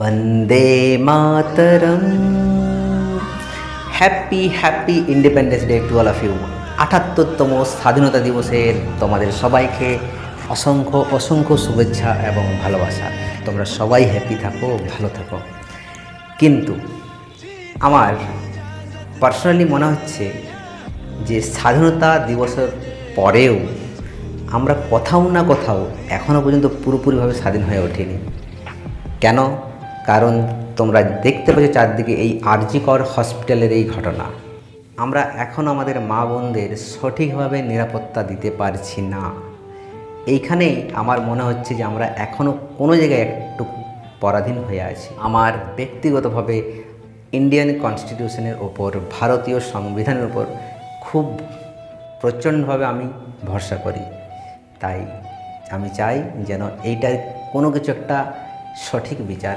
Vande Mataram. Happy independence day to all of you. ৭৮তম স্বাধীনতা দিবসের তোমাদের সবাইকে অসংখ্য অসংখ্য শুভেচ্ছা এবং ভালোবাসা। তোমরা সবাই হ্যাপি থাকো, ভালো থাকো। কিন্তু আমার পার্সোনালি মনে হচ্ছে যে স্বাধীনতা দিবসের পরেও আমরা কোথাও না কোথাও এখনও পর্যন্ত পুরোপুরিভাবে স্বাধীন হয়ে ওঠেনি। কেন? কারণ তোমরা দেখতে পাচ্ছ চারদিকে এই আরজি কর হসপিটালের এই ঘটনা। আমরা এখন আমাদের মা বোনদের সঠিকভাবে নিরাপত্তা দিতে পারছি না। এইখানেই আমার মনে হচ্ছে যে আমরা এখনও কোনো জায়গায় একটু পরাধীন হয়ে আছি। আমার ব্যক্তিগতভাবে ইন্ডিয়ান কনস্টিটিউশনের ওপর, ভারতীয় সংবিধানের ওপর খুব প্রচণ্ডভাবে আমি ভরসা করি। তাই আমি চাই যেন এইটার কোনো কিছু একটা সঠিক বিচার